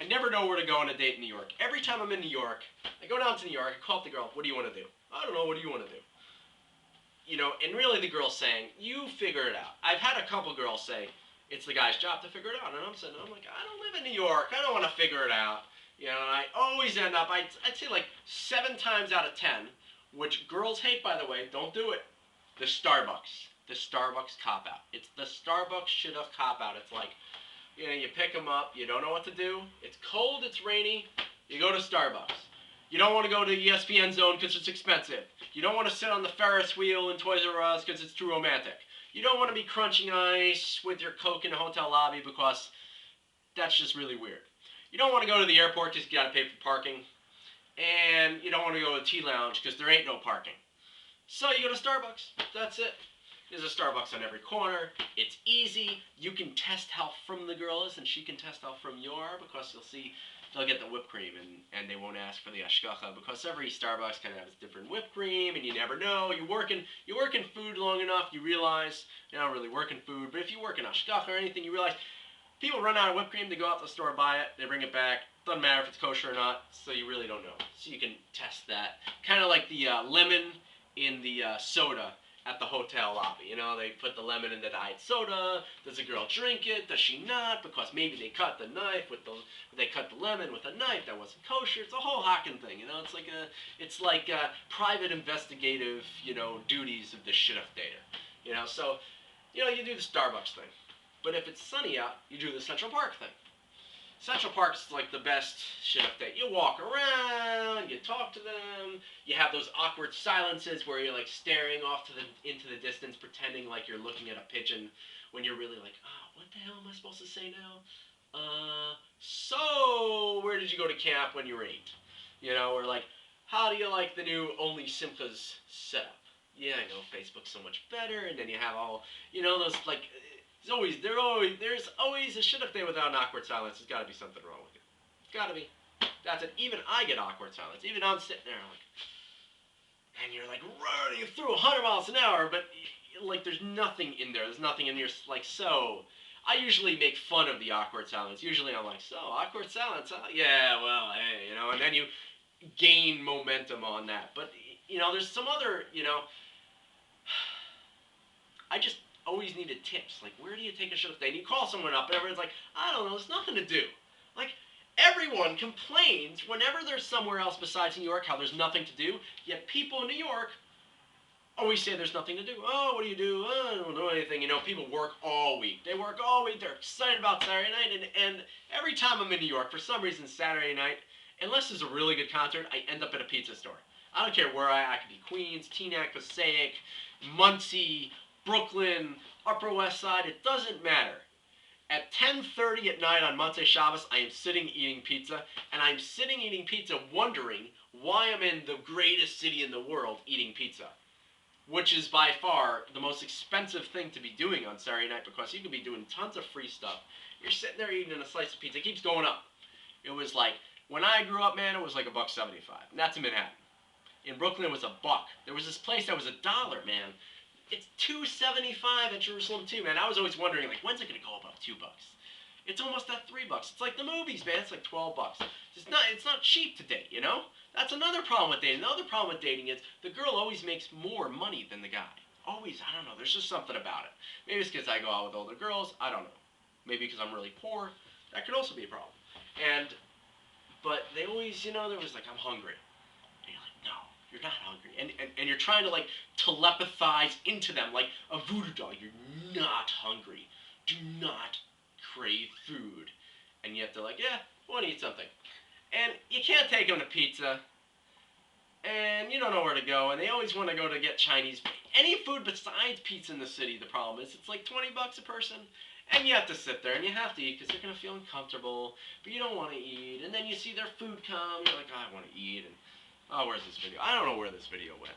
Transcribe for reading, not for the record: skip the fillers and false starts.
I never know where to go on a date in New York. Every time I'm in New York, I go down to New York, I call up the girl, what do you want to do? I don't know, what do you want to do? You know, and really the girl's saying, you figure it out. I've had a couple girls say, it's the guy's job to figure it out. And I'm saying, I'm like, I don't live in New York. I don't want to figure it out. You know, and I always end up, I'd say like 7 times out of 10, which girls hate, by the way, don't do it. The Starbucks. The Starbucks cop-out. It's the Starbucks shidduch cop-out. It's like, you know, you pick them up, you don't know what to do. It's cold, it's rainy, you go to Starbucks. You don't want to go to ESPN Zone because it's expensive. You don't want to sit on the Ferris wheel in Toys R Us because it's too romantic. You don't want to be crunching ice with your Coke in a hotel lobby because that's just really weird. You don't want to go to the airport because you got to pay for parking. And you don't want to go to a tea lounge because there ain't no parking. So you go to Starbucks. That's it. There's a Starbucks on every corner. It's easy. You can test how frum the girl is, and she can test how frum you are, because you'll see they'll get the whipped cream, and they won't ask for the ashgacha, because every Starbucks kind of has different whipped cream, and you never know. You work in food long enough, you realize you're not really working food. But if you work in ashgacha or anything, you realize people run out of whipped cream. They go out to the store, buy it, they bring it back. Doesn't matter if it's kosher or not, so you really don't know. So you can test that. Kind of like the lemon in the soda at the hotel lobby. You know, they put the lemon in the diet soda. Does a girl drink it? Does she not? Because maybe they cut the lemon with a knife that wasn't kosher. It's a whole hocking thing. You know, it's like private investigative, you know, duties of the shidduch dater. You know, so you know, you do the Starbucks thing. But if it's sunny out, you do the Central Park thing. Central Park's like the best shidduch date. You walk around, you talk to them, you have those awkward silences where you're like staring off into the distance, pretending like you're looking at a pigeon, when you're really like, oh, what the hell am I supposed to say now? So where did you go to camp when you were 8? You know, or like, how do you like the new Only Simcha's setup? Yeah, I know, Facebook's so much better, and then you have all, you know, those like, there's always a shidduch day without an awkward silence. There's got to be something wrong with it. It's got to be. That's it. Even I get awkward silence. Even I'm sitting there like, and you're like running through 100 miles an hour, but like there's nothing in there. There's nothing in your like so. I usually make fun of the awkward silence. Usually I'm like, so awkward silence, huh? Yeah, well, hey, you know, and then you gain momentum on that. But you know, there's some other, you know, I just always needed tips. Like, where do you take a shidduch day? And you call someone up, and everyone's like, I don't know, there's nothing to do. Like, everyone complains whenever there's somewhere else besides New York how there's nothing to do, yet people in New York always say there's nothing to do. Oh, what do you do? Oh, I don't do anything. You know, people work all week. They work all week. They're excited about Saturday night, and every time I'm in New York, for some reason, Saturday night, unless there's a really good concert, I end up at a pizza store. I don't care where I could be Queens, Teaneck, Passaic, Muncie, Brooklyn, Upper West Side, it doesn't matter. At 10:30 at night on Motzei Shabbos, I am sitting eating pizza, and I'm sitting eating pizza wondering why I'm in the greatest city in the world eating pizza, which is by far the most expensive thing to be doing on Saturday night, because you could be doing tons of free stuff. You're sitting there eating a slice of pizza. It keeps going up. It was like, when I grew up, man, it was like $1.75, and that's in Manhattan. In Brooklyn, it was $1. There was this place that was $1, man. It's $2.75 in Jerusalem too, man. I was always wondering, like, when's it gonna go above $2? It's almost at $3. It's like the movies, man. It's like $12. It's not cheap to date, you know? That's another problem with dating. Another problem with dating is the girl always makes more money than the guy. Always, I don't know. There's just something about it. Maybe it's because I go out with older girls. I don't know. Maybe because I'm really poor. That could also be a problem. But they always, you know, there was like, I'm hungry. And you're like, no, you're not hungry. And you're trying to like telepathize into them like a voodoo doll. You're not hungry. Do not crave food. And yet they're like, yeah, I want to eat something. And you can't take them to pizza. And you don't know where to go. And they always want to go to get Chinese. Any food besides pizza in the city, the problem is it's like $20 a person. And you have to sit there and you have to eat because you're going to feel uncomfortable. But you don't want to eat. And then you see their food come. You're like, oh, I want to eat. And oh, where's this video? I don't know where this video went.